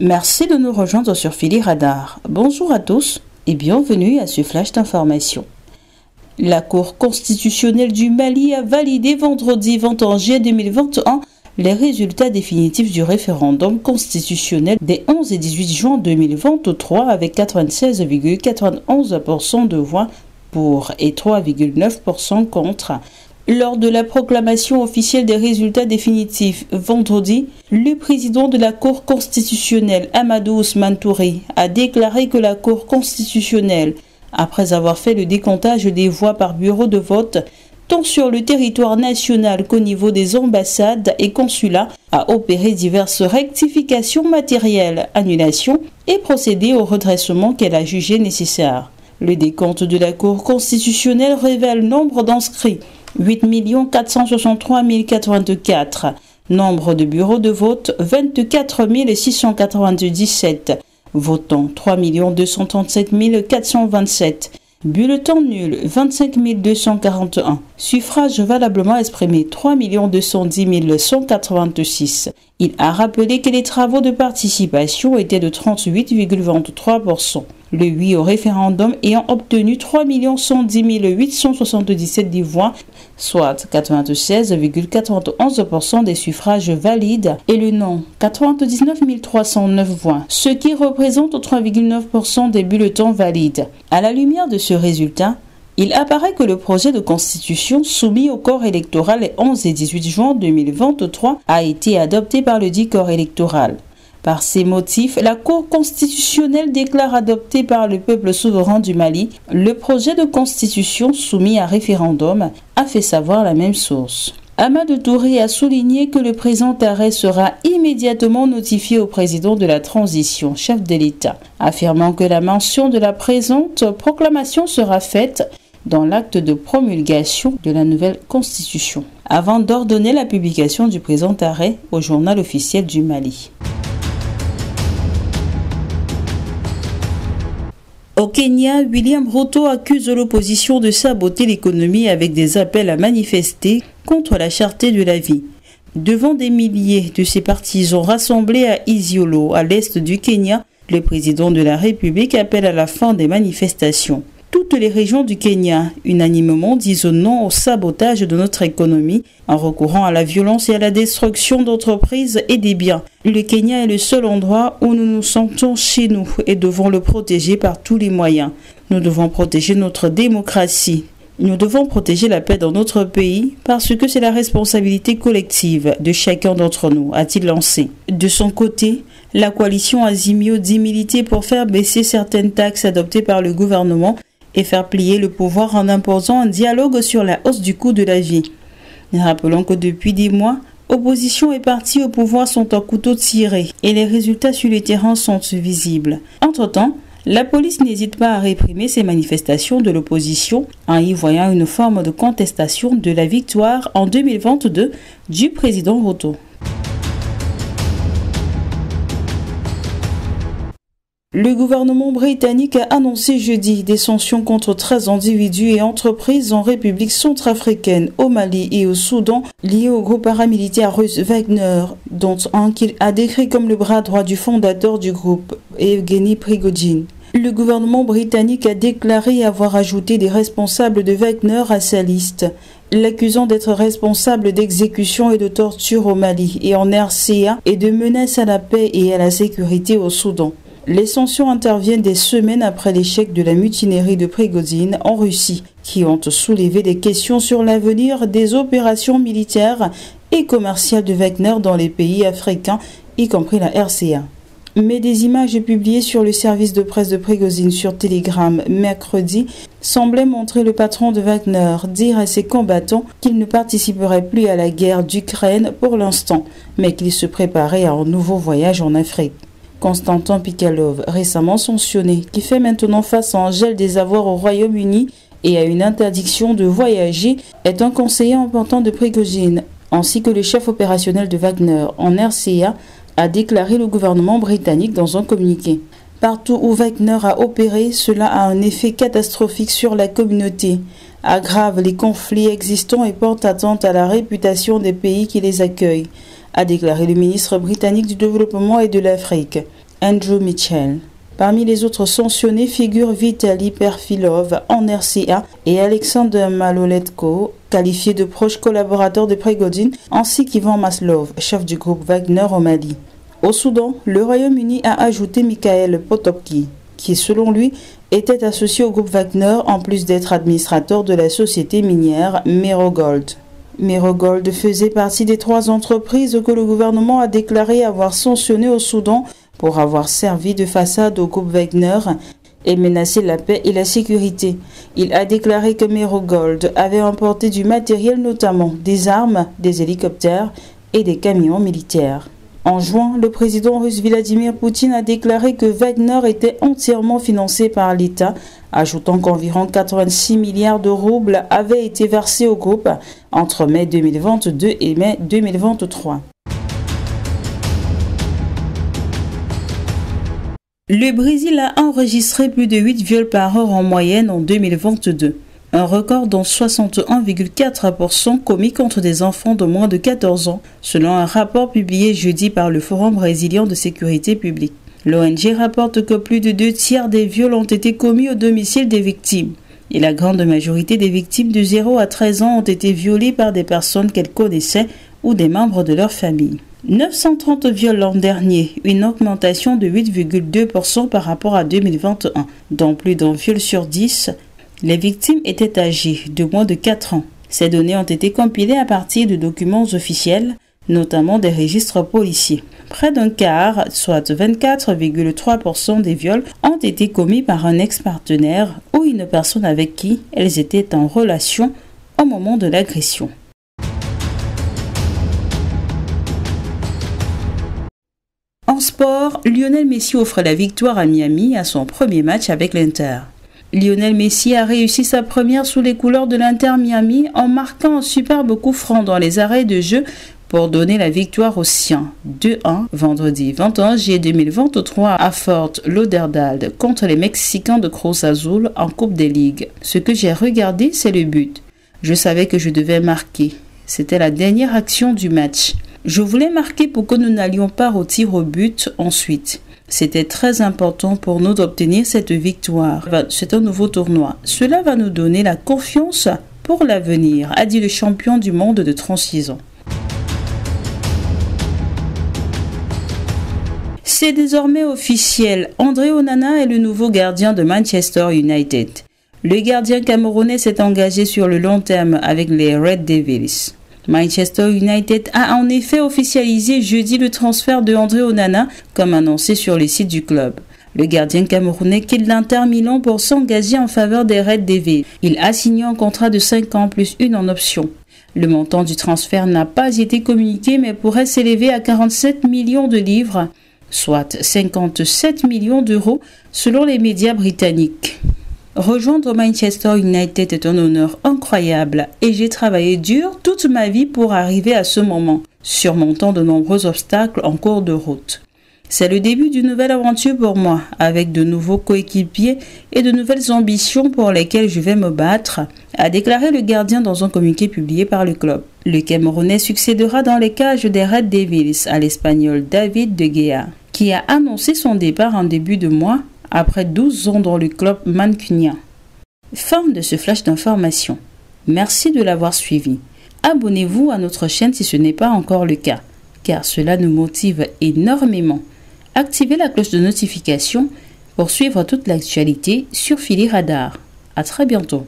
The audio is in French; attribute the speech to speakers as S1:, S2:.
S1: Merci de nous rejoindre sur Philly Radar. Bonjour à tous et bienvenue à ce flash d'information. La Cour constitutionnelle du Mali a validé vendredi 21 juillet 2021 les résultats définitifs du référendum constitutionnel des 11 et 18 juin 2023 avec 96,91% de voix pour et 3,9% contre. Lors de la proclamation officielle des résultats définitifs vendredi, le président de la Cour constitutionnelle, Amadou Ousmane Touré, a déclaré que la Cour constitutionnelle, après avoir fait le décomptage des voix par bureau de vote, tant sur le territoire national qu'au niveau des ambassades et consulats, a opéré diverses rectifications matérielles, annulations et procédé au redressement qu'elle a jugé nécessaire. Le décompte de la Cour constitutionnelle révèle nombre d'inscrits, 8 463 084. Nombre de bureaux de vote, 24 697. Votants, 3 237 427. Bulletins nuls, 25 241. Suffrages valablement exprimés, 3 210 186. Il a rappelé que les travaux de participation étaient de 38,23%. Le oui au référendum ayant obtenu 3 110 877 des voix, soit 96,91% des suffrages valides, et le non, 99 309 voix, ce qui représente 3,9% des bulletins valides. À la lumière de ce résultat, il apparaît que le projet de constitution soumis au corps électoral les 11 et 18 juin 2023 a été adopté par le dit corps électoral. Par ces motifs, la Cour constitutionnelle déclare adopté par le peuple souverain du Mali le projet de constitution soumis à référendum, a fait savoir la même source. Amadou Touré a souligné que le présent arrêt sera immédiatement notifié au président de la transition, chef de l'État, affirmant que la mention de la présente proclamation sera faite dans l'acte de promulgation de la nouvelle constitution, avant d'ordonner la publication du présent arrêt au journal officiel du Mali. Au Kenya, William Ruto accuse l'opposition de saboter l'économie avec des appels à manifester contre la cherté de la vie. Devant des milliers de ses partisans rassemblés à Isiolo, à l'est du Kenya, le président de la République appelle à la fin des manifestations. Toutes les régions du Kenya, unanimement, disent non au sabotage de notre économie en recourant à la violence et à la destruction d'entreprises et des biens. Le Kenya est le seul endroit où nous nous sentons chez nous et devons le protéger par tous les moyens. Nous devons protéger notre démocratie. Nous devons protéger la paix dans notre pays parce que c'est la responsabilité collective de chacun d'entre nous, a-t-il lancé. De son côté, la coalition Azimio dit militer pour faire baisser certaines taxes adoptées par le gouvernement et faire plier le pouvoir en imposant un dialogue sur la hausse du coût de la vie. Rappelons que depuis des mois, opposition et partis au pouvoir sont en couteau tiré et les résultats sur le terrain sont visibles. Entre-temps, la police n'hésite pas à réprimer ces manifestations de l'opposition en y voyant une forme de contestation de la victoire en 2022 du président Ruto. Le gouvernement britannique a annoncé jeudi des sanctions contre 13 individus et entreprises en République centrafricaine, au Mali et au Soudan liés au groupe paramilitaire russe Wagner, dont un qu'il a décrit comme le bras droit du fondateur du groupe, Evgeny Prigojine. Le gouvernement britannique a déclaré avoir ajouté des responsables de Wagner à sa liste, l'accusant d'être responsable d'exécutions et de torture au Mali et en RCA et de menaces à la paix et à la sécurité au Soudan. Les sanctions interviennent des semaines après l'échec de la mutinerie de Prigojine en Russie, qui ont soulevé des questions sur l'avenir des opérations militaires et commerciales de Wagner dans les pays africains, y compris la RCA. Mais des images publiées sur le service de presse de Prigojine sur Telegram mercredi semblaient montrer le patron de Wagner dire à ses combattants qu'il ne participerait plus à la guerre d'Ukraine pour l'instant, mais qu'il se préparait à un nouveau voyage en Afrique. Konstantin Pikalov, récemment sanctionné, qui fait maintenant face à un gel des avoirs au Royaume-Uni et à une interdiction de voyager, est un conseiller important de Prigojine, ainsi que le chef opérationnel de Wagner en RCA, a déclaré le gouvernement britannique dans un communiqué. Partout où Wagner a opéré, cela a un effet catastrophique sur la communauté, aggrave les conflits existants et porte atteinte à la réputation des pays qui les accueillent, a déclaré le ministre britannique du Développement et de l'Afrique. Andrew Mitchell. Parmi les autres sanctionnés figurent Vitaly Perfilov en RCA et Alexander Maloletko, qualifié de proche collaborateur de Prigozhin, ainsi qu'Ivan Maslov, chef du groupe Wagner au Mali. Au Soudan, le Royaume-Uni a ajouté Mikhail Potopki, qui selon lui était associé au groupe Wagner en plus d'être administrateur de la société minière Merogold. Merogold faisait partie des 3 entreprises que le gouvernement a déclaré avoir sanctionnées au Soudan pour avoir servi de façade au groupe Wagner et menacé la paix et la sécurité. Il a déclaré que Merogold avait importé du matériel, notamment des armes, des hélicoptères et des camions militaires. En juin, le président russe Vladimir Poutine a déclaré que Wagner était entièrement financé par l'État, ajoutant qu'environ 86 milliards de roubles avaient été versés au groupe entre mai 2022 et mai 2023. Le Brésil a enregistré plus de 8 viols par heure en moyenne en 2022. Un record dont 61,4% commis contre des enfants de moins de 14 ans, selon un rapport publié jeudi par le Forum brésilien de sécurité publique. L'ONG rapporte que plus de 2 tiers des viols ont été commis au domicile des victimes. Et la grande majorité des victimes de 0 à 13 ans ont été violées par des personnes qu'elles connaissaient ou des membres de leur famille. 930 viols l'an dernier, une augmentation de 8,2% par rapport à 2021, dont plus d'un viol sur 10. Les victimes étaient âgées de moins de 4 ans. Ces données ont été compilées à partir de documents officiels, notamment des registres policiers. Près d'un quart, soit 24,3% des viols, ont été commis par un ex-partenaire ou une personne avec qui elles étaient en relation au moment de l'agression. En sport, Lionel Messi offre la victoire à Miami à son premier match avec l'Inter. Lionel Messi a réussi sa première sous les couleurs de l'Inter Miami en marquant un superbe coup franc dans les arrêts de jeu pour donner la victoire aux siens 2-1 vendredi 21 juillet 2023 à Fort Lauderdale contre les Mexicains de Cruz Azul en Coupe des Ligues. Ce que j'ai regardé, c'est le but. Je savais que je devais marquer. C'était la dernière action du match. Je voulais marquer pour que nous n'allions pas au tir au but ensuite. C'était très important pour nous d'obtenir cette victoire. C'est un nouveau tournoi. Cela va nous donner la confiance pour l'avenir, a dit le champion du monde de 36 ans. C'est désormais officiel. André Onana est le nouveau gardien de Manchester United. Le gardien camerounais s'est engagé sur le long terme avec les Red Devils. Manchester United a en effet officialisé jeudi le transfert de André Onana, comme annoncé sur le site du club. Le gardien camerounais quitte l'Inter Milan pour s'engager en faveur des Red Devils. Il a signé un contrat de 5 ans plus une en option. Le montant du transfert n'a pas été communiqué mais pourrait s'élever à 47 millions de livres, soit 57 millions d'euros selon les médias britanniques. Rejoindre Manchester United est un honneur incroyable et j'ai travaillé dur toute ma vie pour arriver à ce moment, surmontant de nombreux obstacles en cours de route. C'est le début d'une nouvelle aventure pour moi, avec de nouveaux coéquipiers et de nouvelles ambitions pour lesquelles je vais me battre, a déclaré le gardien dans un communiqué publié par le club. Le Camerounais succédera dans les cages des Red Devils à l'Espagnol David De Gea, qui a annoncé son départ en début de mois après 12 ans dans le club mancunien. Fin de ce flash d'information. Merci de l'avoir suivi. Abonnez-vous à notre chaîne si ce n'est pas encore le cas, car cela nous motive énormément. Activez la cloche de notification pour suivre toute l'actualité sur Philly Radar. À très bientôt.